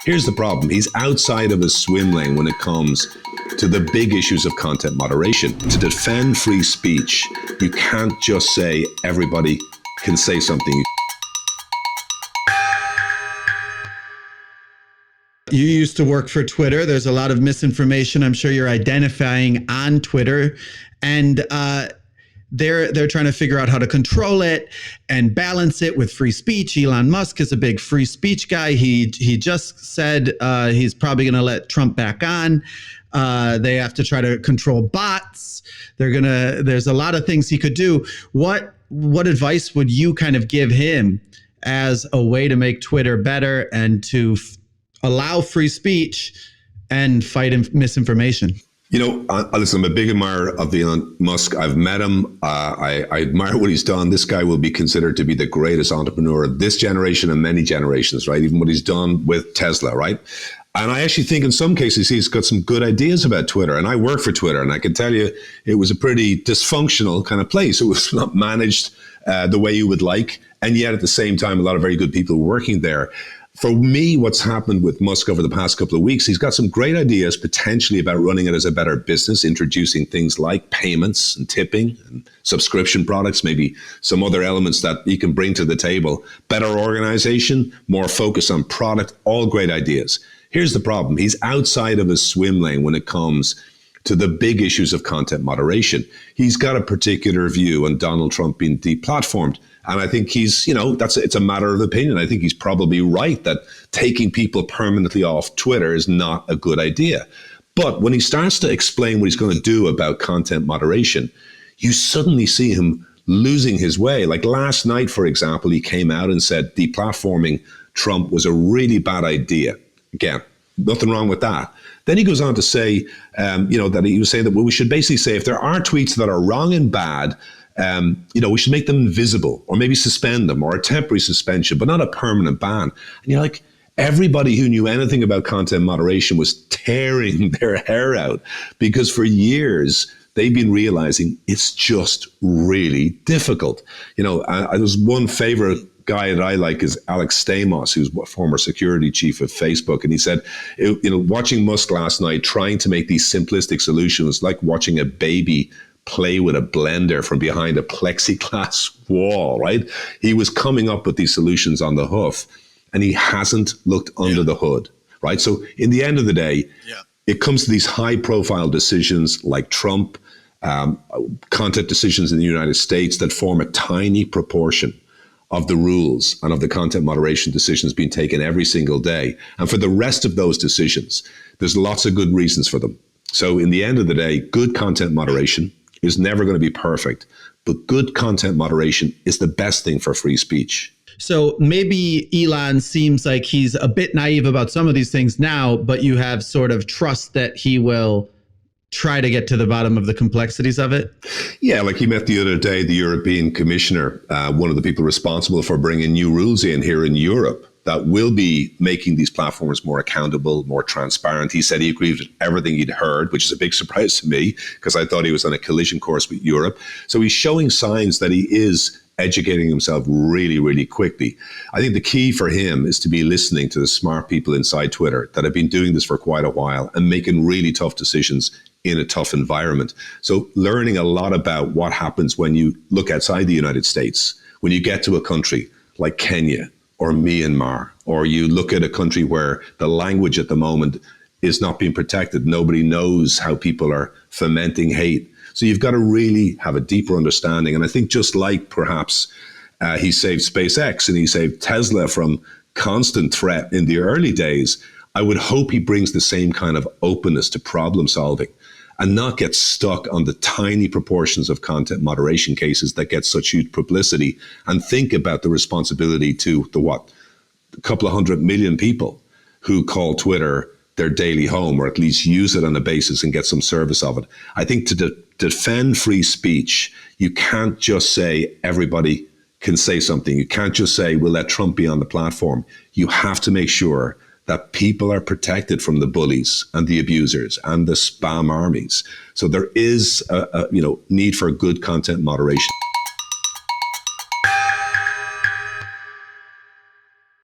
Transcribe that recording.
Here's the problem. He's outside of his swim lane when it comes to the big issues of content moderation. To defend free speech, you can't just say everybody can say something. You used to work for Twitter. There's a lot of misinformation I'm sure you're identifying on Twitter. And they're trying to figure out how to control it and balance it with free speech. Elon Musk is a big free speech guy. He just said he's probably going to let Trump back on. They have to try to control bots. There's a lot of things he could do. What advice would you kind of give him as a way to make Twitter better and to allow free speech and fight misinformation? You know, listen, I'm a big admirer of Elon Musk. I've met him. I admire what he's done. This guy will be considered to be the greatest entrepreneur of this generation and many generations, right? Even what he's done with Tesla, right? And I actually think in some cases he's got some good ideas about Twitter. And I work for Twitter, and I can tell you it was a pretty dysfunctional kind of place. It was not managed the way you would like. And yet at the same time, a lot of very good people working there. For me, what's happened with Musk over the past couple of weeks, he's got some great ideas potentially about running it as a better business, introducing things like payments and tipping and subscription products, maybe some other elements that he can bring to the table. Better organization, more focus on product, all great ideas. Here's the problem. He's outside of his swim lane when it comes to the big issues of content moderation. He's got a particular view on Donald Trump being deplatformed. And I think he's, it's a matter of opinion. I think he's probably right that taking people permanently off Twitter is not a good idea. But when he starts to explain what he's going to do about content moderation, you suddenly see him losing his way. Like last night, for example, he came out and said deplatforming Trump was a really bad idea. Again, nothing wrong with that. Then he goes on to say, that he was saying that we should basically say if there are tweets that are wrong and bad, we should make them invisible or maybe suspend them or a temporary suspension, but not a permanent ban. And you're like, everybody who knew anything about content moderation was tearing their hair out because for years they've been realizing it's just really difficult. There's one favorite guy that I like is Alex Stamos, who's a former security chief of Facebook. And he said, watching Musk last night, trying to make these simplistic solutions like watching a baby play with a blender from behind a plexiglass wall, right? He was coming up with these solutions on the hoof and he hasn't looked under the hood, right? So in the end of the day, it comes to these high profile decisions like Trump, content decisions in the United States that form a tiny proportion of the rules and of the content moderation decisions being taken every single day. And for the rest of those decisions, there's lots of good reasons for them. So in the end of the day, good content moderation is never going to be perfect, but good content moderation is the best thing for free speech. So maybe Elon seems like he's a bit naive about some of these things now, but you have sort of trust that he will try to get to the bottom of the complexities of it? Yeah, like he met the other day, the European Commissioner, one of the people responsible for bringing new rules in here in Europe that will be making these platforms more accountable, more transparent. He said he agreed with everything he'd heard, which is a big surprise to me because I thought he was on a collision course with Europe. So he's showing signs that he is educating himself really, really quickly. I think the key for him is to be listening to the smart people inside Twitter that have been doing this for quite a while and making really tough decisions in a tough environment. So learning a lot about what happens when you look outside the United States, when you get to a country like Kenya or Myanmar, or you look at a country where the language at the moment is not being protected. Nobody knows how people are fomenting hate. So you've got to really have a deeper understanding. And I think just like perhaps he saved SpaceX and he saved Tesla from constant threat in the early days, I would hope he brings the same kind of openness to problem solving and not get stuck on the tiny proportions of content moderation cases that get such huge publicity, and think about the responsibility to a couple of 100 million people who call Twitter their daily home, or at least use it on a basis and get some service of it. I think to defend free speech, you can't just say everybody can say something. You can't just say, we'll let Trump be on the platform. You have to make sure that people are protected from the bullies and the abusers and the spam armies. So there is a need for good content moderation.